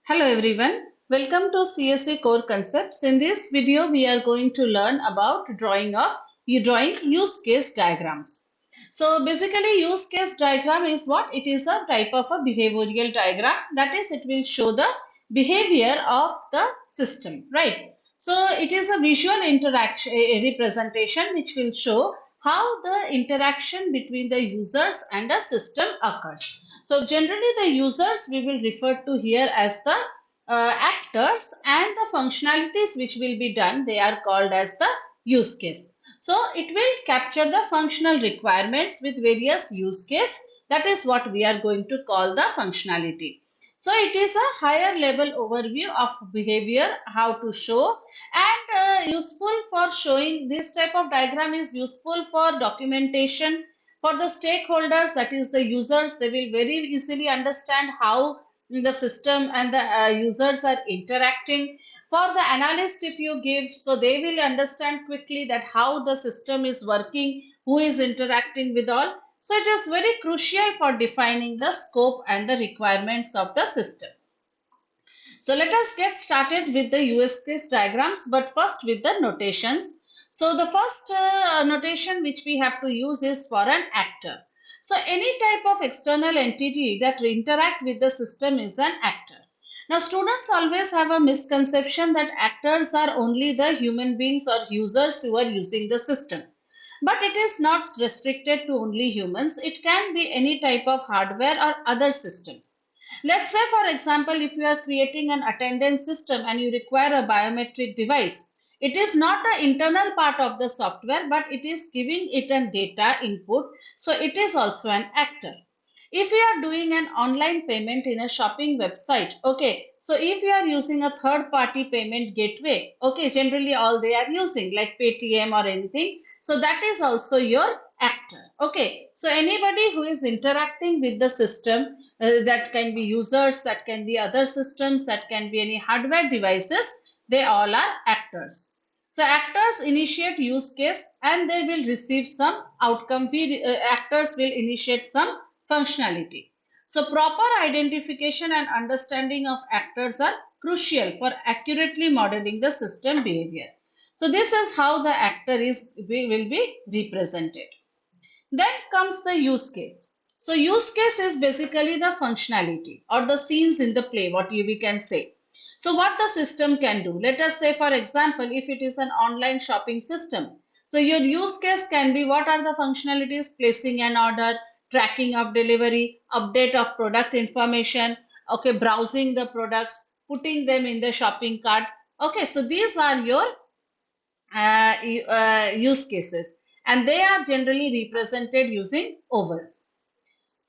Hello everyone, welcome to CSE Core Concepts. In this video, we are going to learn about drawing use case diagrams. So basically, use case diagram is what? It is a type of a behavioral diagram. That is, it will show the behavior of the system, right? So it is a visual interaction representation which will show how the interaction between the users and a system occurs. So generally the users we will refer to here as the actors, and the functionalities which will be done, they are called as the use case. So it will capture the functional requirements with various use case. That is what we are going to call the functionality. So it is a higher level overview of behavior, how to show, and useful for showing. This type of diagram is useful for documentation for the stakeholders, that is the users. They will very easily understand how the system and the users are interacting. For the analyst, if you give, so they will understand quickly that how the system is working, who is interacting with all. So it is very crucial for defining the scope and the requirements of the system. So let us get started with the use case diagrams, but first with the notations. So the first notation which we have to use is for an actor. So any type of external entity that interact with the system is an actor. Now students always have a misconception that actors are only the human beings or users who are using the system. But it is not restricted to only humans. It can be any type of hardware or other systems. Let's say, for example, if you are creating an attendance system and you require a biometric device, it is not the internal part of the software, but it is giving it a data input. So it is also an actor. If you are doing an online payment in a shopping website, okay, so if you are using a third party payment gateway, okay, generally all they are using like Paytm or anything, so that is also your actor. Okay, so anybody who is interacting with the system, that can be users, that can be other systems, that can be any hardware devices, they all are actors. So actors initiate use case and they will receive some outcome. Actors will initiate some functionality. So proper identification and understanding of actors are crucial for accurately modeling the system behavior. So this is how the actor will be represented. Then comes the use case. So use case is basically the functionality or the scenes in the play, we can say. So what the system can do. Let us say, for example, if it is an online shopping system. So your use case can be what are the functionalities: placing an order, tracking of delivery, update of product information, okay, browsing the products, putting them in the shopping cart. Okay, so these are your use cases, and they are generally represented using ovals.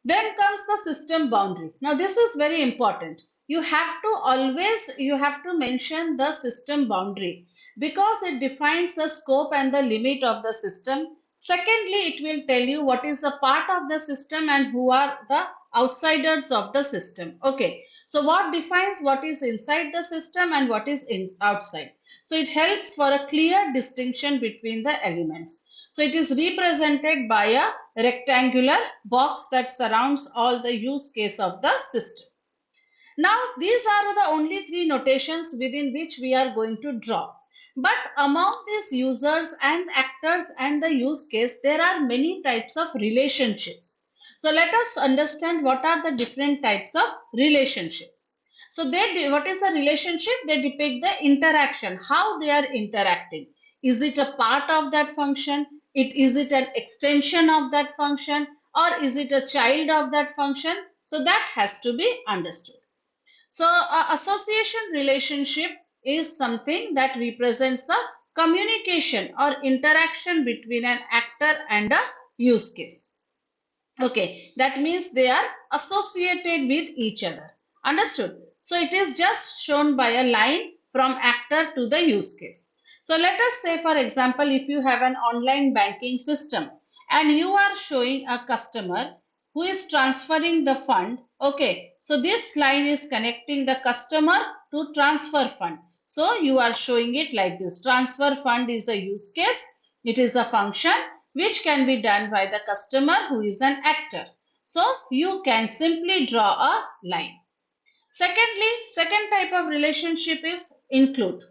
Then comes the system boundary. Now this is very important. You have to mention the system boundary because it defines the scope and the limit of the system. Secondly, it will tell you what is a part of the system and who are the outsiders of the system. Okay, so what defines what is inside the system and what is outside. So it helps for a clear distinction between the elements. So it is represented by a rectangular box that surrounds all the use case of the system. Now these are the only three notations within which we are going to draw. But among these users and actors and the use case, there are many types of relationships. So let us understand what are the different types of relationships. So what is the relationship? They depict the interaction, how they are interacting. Is it a part of that function? Is it an extension of that function? Or is it a child of that function? So that has to be understood. So association relationship is something that represents the communication or interaction between an actor and a use case. Okay, that means they are associated with each other. Understood? So it is just shown by a line from actor to the use case. So let us say, for example, if you have an online banking system and you are showing a customer who is transferring the fund. Okay, so this line is connecting the customer to transfer fund. So you are showing it like this. Transfer fund is a use case. It is a function which can be done by the customer who is an actor. So you can simply draw a line. Secondly, second type of relationship is include.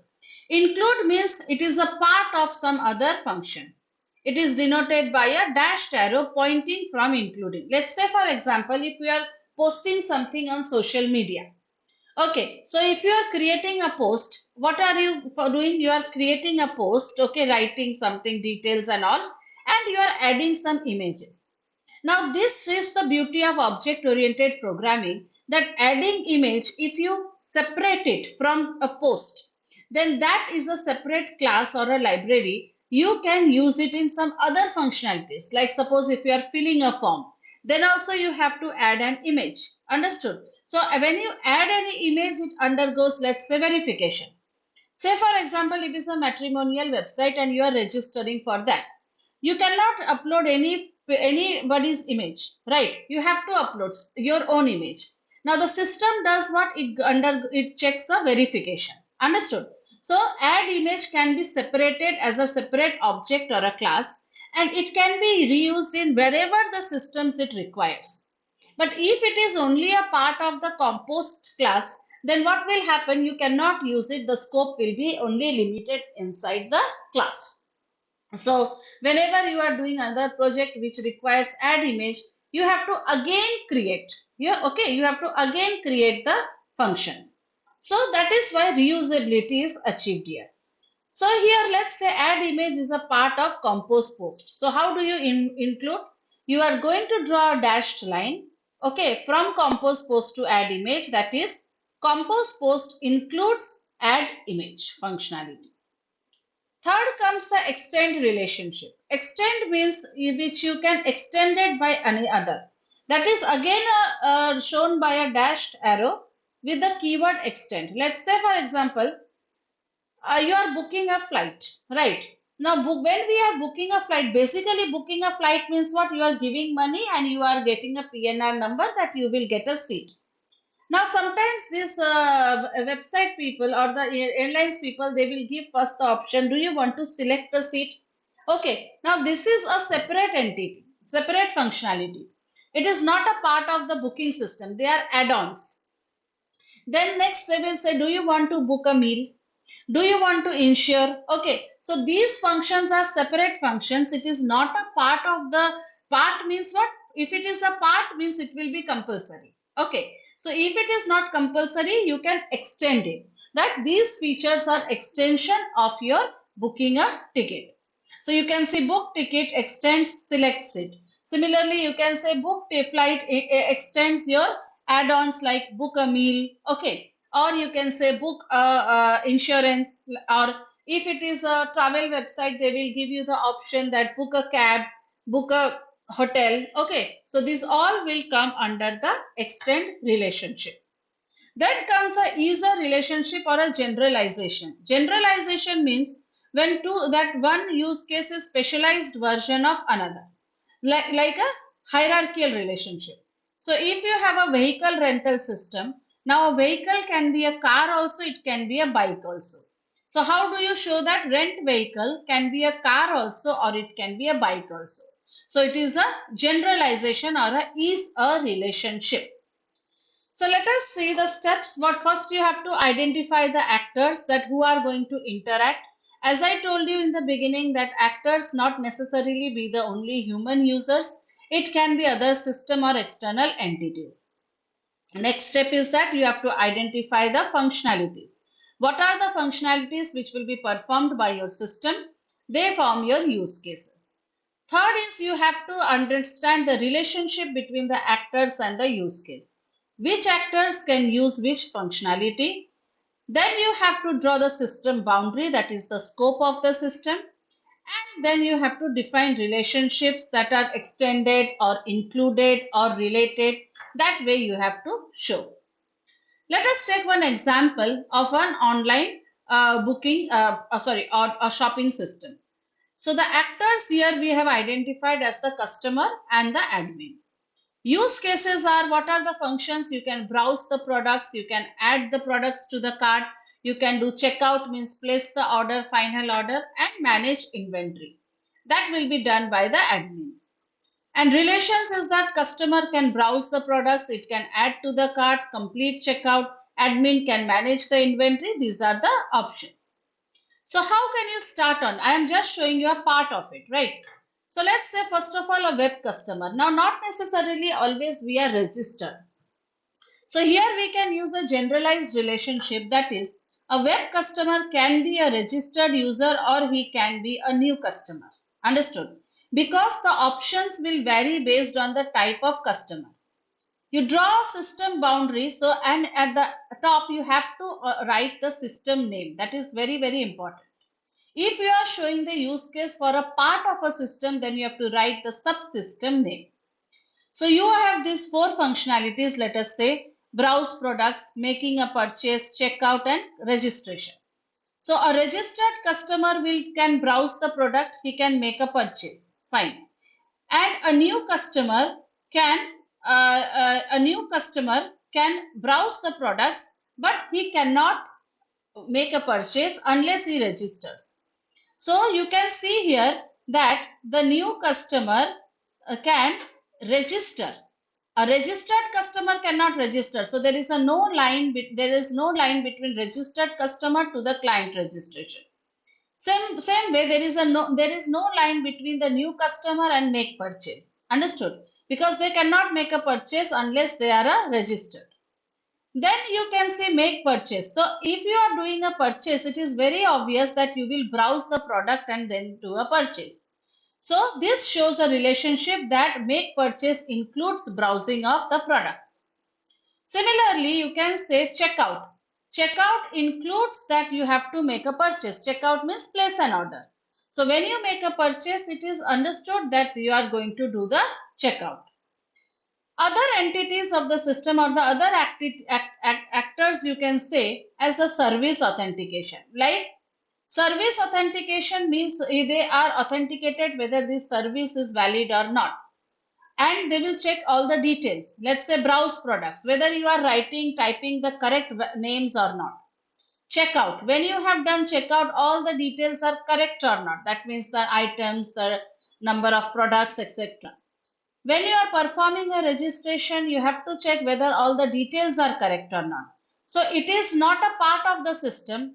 Include means it is a part of some other function. It is denoted by a dashed arrow pointing from including. Let's say for example, if we are posting something on social media. Okay, so if you are creating a post, what are you doing? You are creating a post, okay, writing something, details and all, and you are adding some images. Now, this is the beauty of object-oriented programming, that adding image, if you separate it from a post, then that is a separate class or a library. You can use it in some other functionalities. Like suppose if you are filling a form, then also you have to add an image. Understood? So when you add any image, it undergoes, let's say, verification. Say for example, it is a matrimonial website and you are registering for that. You cannot upload anybody's image, right? You have to upload your own image. Now the system does what? It checks a verification. Understood? So add image can be separated as a separate object or a class, and it can be reused in wherever the systems it requires. But if it is only a part of the compost class, then what will happen? You cannot use it. The scope will be only limited inside the class. So whenever you are doing another project which requires add image, you have to again create. You have to again create the function. So that is why reusability is achieved here. So here let's say add image is a part of compose post. So how do you include? You are going to draw a dashed line, okay, from compose post to add image, that is compose post includes add image functionality. Third comes the extend relationship. Extend means which you can extend it by any other. That is again shown by a dashed arrow with the keyword extend. Let's say for example, you are booking a flight, right? Now, when we are booking a flight, basically booking a flight means what? You are giving money and you are getting a PNR number that you will get a seat. Now, sometimes this website people or the airlines people, they will give first the option, do you want to select the seat? Okay, now this is a separate entity, separate functionality. It is not a part of the booking system. They are add-ons. Then next they will say, do you want to book a meal? Do you want to insure? Okay, so these functions are separate functions. It is not a part of the part means what? If it is a part means it will be compulsory. Okay, so if it is not compulsory, you can extend it. That these features are extension of your booking a ticket. So you can say book ticket extends selects it. Similarly, you can say book flight extends your add-ons like book a meal. Okay, or you can say book insurance, or if it is a travel website, they will give you the option that book a cab, book a hotel. Okay, so these all will come under the extend relationship. Then comes a is a relationship or a generalization. Generalization means when that one use case is specialized version of another, like a hierarchical relationship. So if you have a vehicle rental system, now a vehicle can be a car also, it can be a bike also. So how do you show that? Rent vehicle can be a car also or it can be a bike also. So it is a generalization or a is a relationship. So let us see the steps. What first you have to identify the actors that who are going to interact. As I told you in the beginning that actors not necessarily be the only human users. It can be other system or external entities. Next step is that you have to identify the functionalities. What are the functionalities which will be performed by your system? They form your use cases. Third is you have to understand the relationship between the actors and the use case. Which actors can use which functionality? Then you have to draw the system boundary, that is the scope of the system. And then you have to define relationships that are extended or included or related. That way you have to show. Let us take one example of an online or a shopping system. So the actors here we have identified as the customer and the admin. Use cases are what are the functions? You can browse the products, you can add the products to the cart, you can do checkout means place the order, final order, and manage inventory. That will be done by the admin. And relations is that customer can browse the products, it can add to the cart, complete checkout, admin can manage the inventory. These are the options. So how can you start on? I am just showing you a part of it, right? So let's say first of all a web customer. Now not necessarily always we are registered. So here we can use a generalized relationship, that is a web customer can be a registered user or he can be a new customer. Understood? Because the options will vary based on the type of customer. You draw a system boundary, so and at the top you have to write the system name. That is very, very important. If you are showing the use case for a part of a system, then you have to write the subsystem name. So you have these four functionalities, let us say browse products, making a purchase, checkout and registration. So a registered customer can browse the product, he can make a purchase. Fine. And a new customer can browse the products, but he cannot make a purchase unless he registers. So you can see here that the new customer can register. A registered customer cannot register. So there is no line between registered customer to the client registration. Same way there is no line between the new customer and make purchase. Understood? Because they cannot make a purchase unless they are registered. Then you can say make purchase. So if you are doing a purchase, it is very obvious that you will browse the product and then do a purchase. So this shows a relationship that make purchase includes browsing of the products. Similarly, you can say checkout. Checkout includes that you have to make a purchase. Checkout means place an order. So when you make a purchase, it is understood that you are going to do the checkout. Other entities of the system or the other actors you can say as a service authentication. Like service authentication means they are authenticated whether this service is valid or not. And they will check all the details. Let's say browse products, whether you are typing the correct names or not. Checkout, when you have done checkout, all the details are correct or not. That means the items, the number of products, etc. When you are performing a registration, you have to check whether all the details are correct or not. So it is not a part of the system,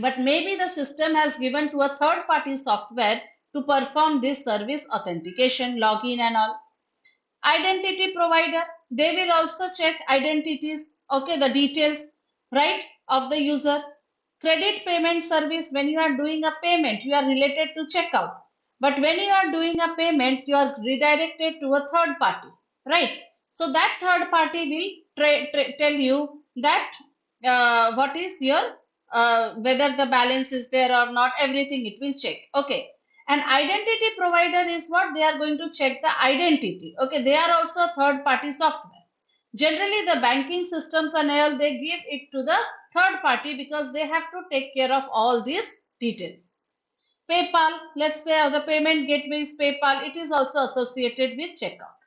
but maybe the system has given to a third party software to perform this service authentication, login and all. Identity provider, they will also check identities, okay, the details, right, of the user. Credit payment service, when you are doing a payment, you are related to checkout. But when you are doing a payment, you are redirected to a third party, right? So that third party will tell you that what is your, whether the balance is there or not, everything it will check. Okay. An identity provider is what they are going to check the identity. Okay. They are also a third party software. Generally, the banking systems and all, they give it to the third party because they have to take care of all these details. PayPal, let's say the payment gateway is PayPal, it is also associated with checkout.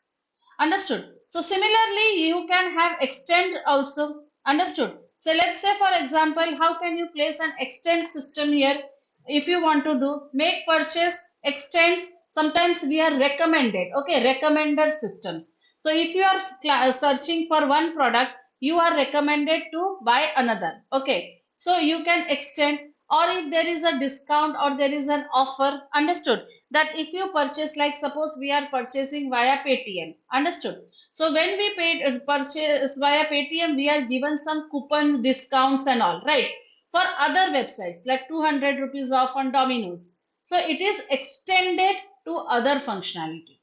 Understood? So similarly, you can have extend also. Understood? So let's say for example, how can you place an extend system here? If you want to do make purchase, extends, sometimes we are recommended, okay, recommender systems. So if you are searching for one product, you are recommended to buy another, okay. So you can extend, or if there is a discount or there is an offer, understood, that if you purchase, like suppose we are purchasing via Paytm, understood. So when we purchase via Paytm, we are given some coupons, discounts and all, right, for other websites like 200 rupees off on Domino's. So it is extended to other functionality.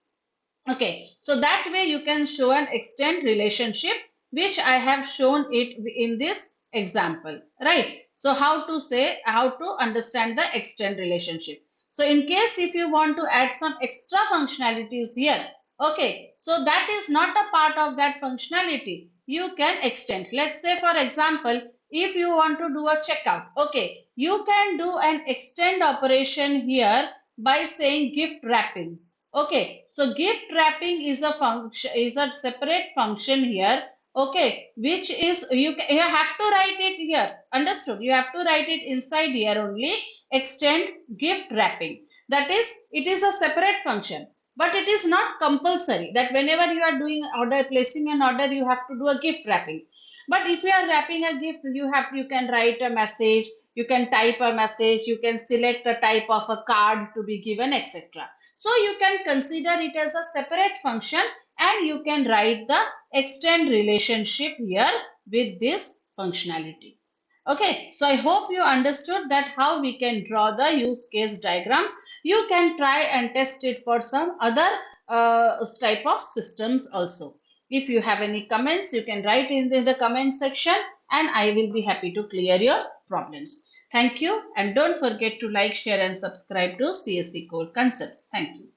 Okay, so that way you can show an extend relationship, which I have shown it in this example, right? So how to understand the extend relationship. So in case if you want to add some extra functionalities here, okay, so that is not a part of that functionality, you can extend. Let's say for example, if you want to do a checkout, okay, you can do an extend operation here by saying gift wrapping. Okay, so gift wrapping is a function, is a separate function here. Okay, which is you have to write it here. Understood? You have to write it inside here only. Extend gift wrapping. That is, it is a separate function, but it is not compulsory that whenever you are doing order, placing an order, you have to do a gift wrapping. But if you are wrapping a gift, you can write a message, you can type a message, you can select a type of a card to be given, etc. So you can consider it as a separate function, and you can write the extend relationship here with this functionality. Okay, so I hope you understood that how we can draw the use case diagrams. You can try and test it for some other type of systems also. If you have any comments, you can write in the comment section, and I will be happy to clear your problems. Thank you, and don't forget to like, share and subscribe to CSE Core Concepts. Thank you.